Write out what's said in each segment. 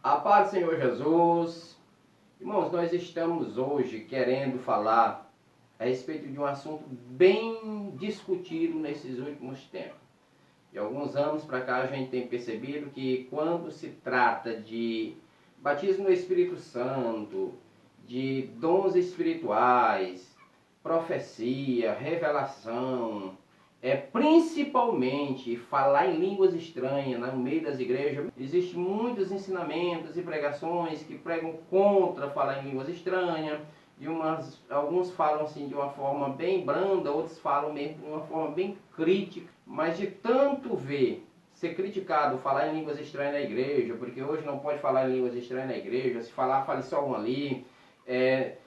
A paz do Senhor Jesus. Irmãos, nós estamos hoje querendo falar a respeito de um assunto bem discutido nesses últimos tempos. De alguns anos para cá a gente tem percebido que quando se trata de batismo no Espírito Santo, de dons espirituais, profecia, revelação, principalmente falar em línguas estranhas no meio das igrejas, existem muitos ensinamentos e pregações que pregam contra falar em línguas estranhas. Alguns falam assim de uma forma bem branda, outros falam mesmo de uma forma bem crítica. Mas de tanto ver ser criticado falar em línguas estranhas na igreja, porque hoje não pode falar em línguas estranhas na igreja, se falar, fale só um ali,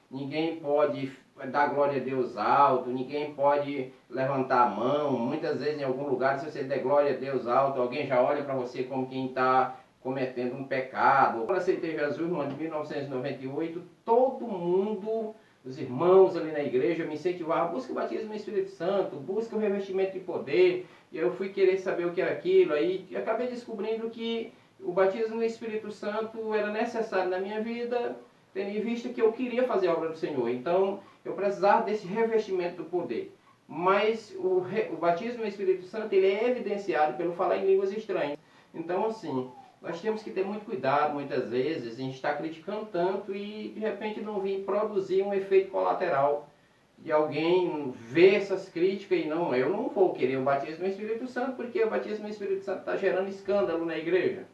ninguém pode dar glória a Deus alto, ninguém pode levantar a mão. Muitas vezes em algum lugar, se você der glória a Deus alto, alguém já olha para você como quem está cometendo um pecado. Quando eu aceitei Jesus no ano de 1998, todo mundo, os irmãos ali na igreja, me incentivavam: busca o batismo no Espírito Santo, busca o revestimento de poder. E eu fui querer saber o que era aquilo, aí acabei descobrindo que o batismo no Espírito Santo era necessário na minha vida, tendo em vista que eu queria fazer a obra do Senhor. Então eu precisava desse revestimento do poder. Mas o batismo no Espírito Santo, ele é evidenciado pelo falar em línguas estranhas. Então, assim, nós temos que ter muito cuidado, muitas vezes, em estar criticando tanto e de repente não vir produzir um efeito colateral de alguém ver essas críticas e não, eu não vou querer o batismo no Espírito Santo, porque o batismo no Espírito Santo está gerando escândalo na igreja.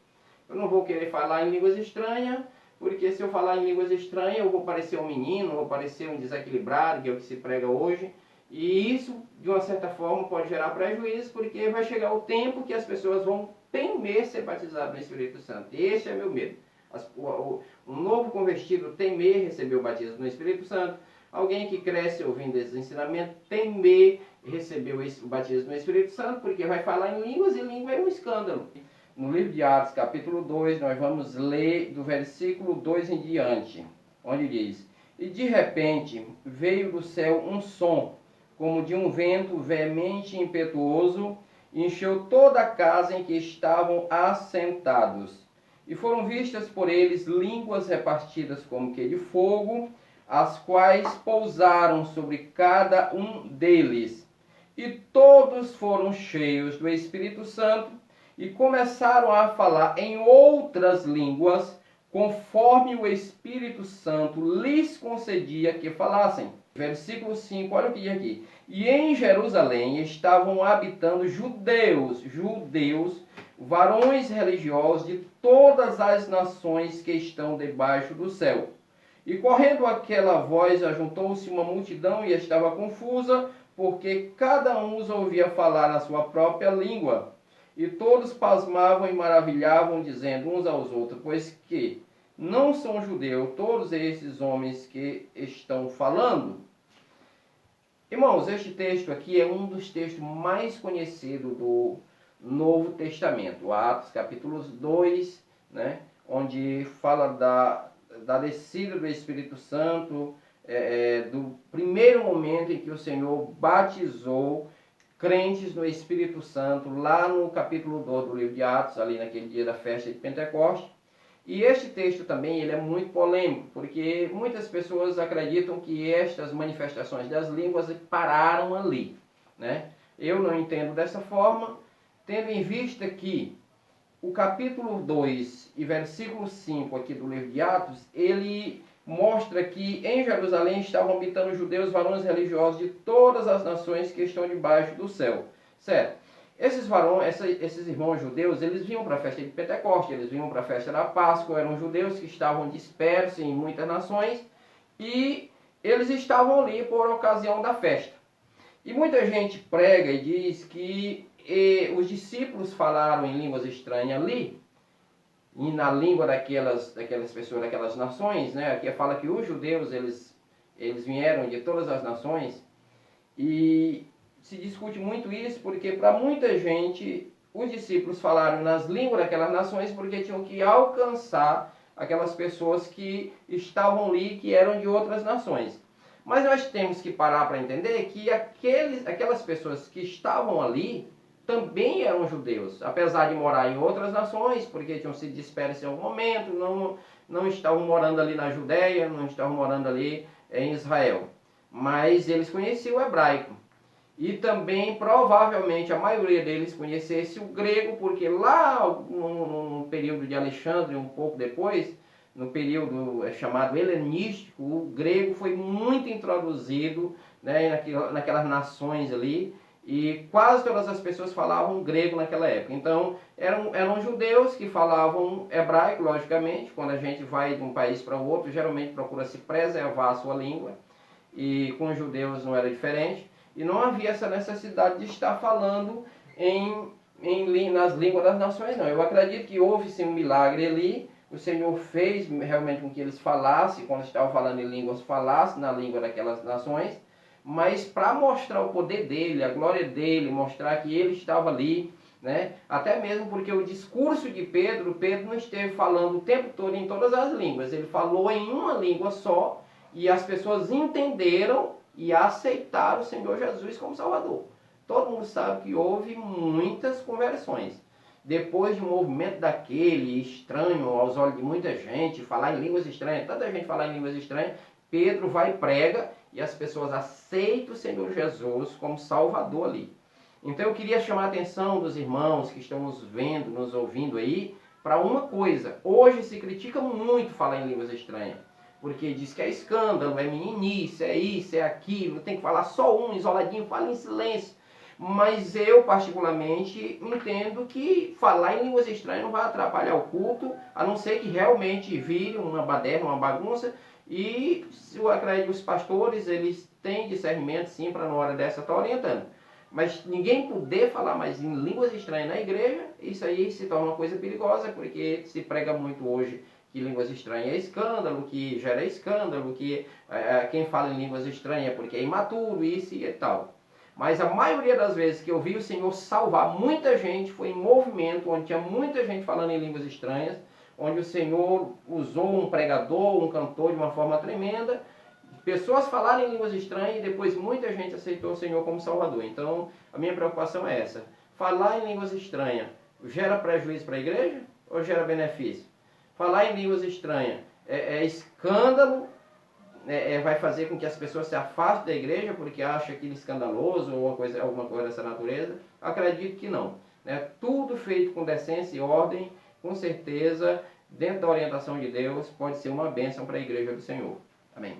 Eu não vou querer falar em línguas estranhas, porque se eu falar em línguas estranhas, eu vou parecer um menino, vou parecer um desequilibrado, que é o que se prega hoje. E isso, de uma certa forma, pode gerar prejuízo, porque vai chegar o tempo que as pessoas vão temer ser batizadas no Espírito Santo. Esse é meu medo. Um novo convertido temer receber o batismo no Espírito Santo. Alguém que cresce ouvindo esses ensinamentos temer receber o batismo no Espírito Santo, porque vai falar em línguas e língua é um escândalo. No livro de Atos, capítulo 2, nós vamos ler do versículo 2 em diante, onde diz: E de repente veio do céu um som, como de um vento veemente e impetuoso, e encheu toda a casa em que estavam assentados. E foram vistas por eles línguas repartidas como que de fogo, as quais pousaram sobre cada um deles. E todos foram cheios do Espírito Santo, e começaram a falar em outras línguas, conforme o Espírito Santo lhes concedia que falassem. Versículo 5, olha o que diz aqui. E em Jerusalém estavam habitando judeus, varões religiosos de todas as nações que estão debaixo do céu. E correndo aquela voz, ajuntou-se uma multidão e estava confusa, porque cada um os ouvia falar na sua própria língua. E todos pasmavam e maravilhavam, dizendo uns aos outros: pois que não são judeus todos esses homens que estão falando? Irmãos, este texto aqui é um dos textos mais conhecidos do Novo Testamento. Atos capítulo 2, né, onde fala da descida do Espírito Santo, do primeiro momento em que o Senhor batizou crentes no Espírito Santo, lá no capítulo 2 do livro de Atos, ali naquele dia da festa de Pentecostes. E este texto também ele é muito polêmico, porque muitas pessoas acreditam que estas manifestações das línguas pararam ali, né? Eu não entendo dessa forma, tendo em vista que o capítulo 2 e versículo 5 aqui do livro de Atos, ele mostra que em Jerusalém estavam habitando judeus, varões religiosos de todas as nações que estão debaixo do céu. Certo? Esses irmãos judeus, eles vinham para a festa de Pentecostes, eles vinham para a festa da Páscoa, eram judeus que estavam dispersos em muitas nações e eles estavam ali por ocasião da festa. E muita gente prega e diz que os discípulos falaram em línguas estranhas ali, e na língua daquelas pessoas, daquelas nações, né? Aqui fala que os judeus, eles vieram de todas as nações, e se discute muito isso, porque para muita gente, os discípulos falaram nas línguas daquelas nações, porque tinham que alcançar aquelas pessoas que estavam ali, que eram de outras nações. Mas nós temos que parar para entender que aquelas pessoas que estavam ali, também eram judeus, apesar de morar em outras nações, porque tinham sido dispersos em algum momento, não estavam morando ali na Judéia, não estavam morando ali em Israel. Mas eles conheciam o hebraico. E também, provavelmente, a maioria deles conhecesse o grego, porque lá no período de Alexandre, um pouco depois, no período chamado helenístico, o grego foi muito introduzido, né, naquelas nações ali, e quase todas as pessoas falavam grego naquela época. Então, eram judeus que falavam hebraico, logicamente. Quando a gente vai de um país para o outro, geralmente procura se preservar a sua língua, e com os judeus não era diferente. E não havia essa necessidade de estar falando nas línguas das nações, não. Eu acredito que houve sim um milagre ali. O Senhor fez realmente com que eles falassem, quando estavam falando em línguas, falassem na língua daquelas nações. Mas para mostrar o poder dele, a glória dele, mostrar que ele estava ali, né? Até mesmo porque o discurso de Pedro não esteve falando o tempo todo em todas as línguas. Ele falou em uma língua só e as pessoas entenderam e aceitaram o Senhor Jesus como Salvador. Todo mundo sabe que houve muitas conversões. Depois de um movimento daquele estranho aos olhos de muita gente, falar em línguas estranhas, tanta gente falar em línguas estranhas, Pedro vai e prega e as pessoas aceitam o Senhor Jesus como Salvador ali. Então eu queria chamar a atenção dos irmãos que estão nos vendo, nos ouvindo aí, para uma coisa. Hoje se critica muito falar em línguas estranhas, porque diz que é escândalo, é meninice, é isso, é aquilo, tem que falar só um, isoladinho, fala em silêncio. Mas eu, particularmente, entendo que falar em línguas estranhas não vai atrapalhar o culto, a não ser que realmente vire uma baderna, uma bagunça. E eu acredito que os pastores, eles têm discernimento, sim, para na hora dessa estar orientando. Mas ninguém poder falar mais em línguas estranhas na igreja, isso aí se torna uma coisa perigosa, porque se prega muito hoje que línguas estranhas é escândalo, que gera escândalo, que quem fala em línguas estranhas é porque é imaturo, isso e tal. Mas a maioria das vezes que eu vi o Senhor salvar muita gente foi em movimento, onde tinha muita gente falando em línguas estranhas, onde o Senhor usou um pregador, um cantor de uma forma tremenda, pessoas falaram em línguas estranhas e depois muita gente aceitou o Senhor como Salvador. Então, a minha preocupação é essa. Falar em línguas estranhas gera prejuízo para a igreja ou gera benefício? Falar em línguas estranhas é escândalo, vai fazer com que as pessoas se afastem da igreja porque acham aquilo escandaloso ou alguma coisa dessa natureza? Acredito que não. Tudo feito com decência e ordem, com certeza, dentro da orientação de Deus, pode ser uma bênção para a igreja do Senhor. Amém.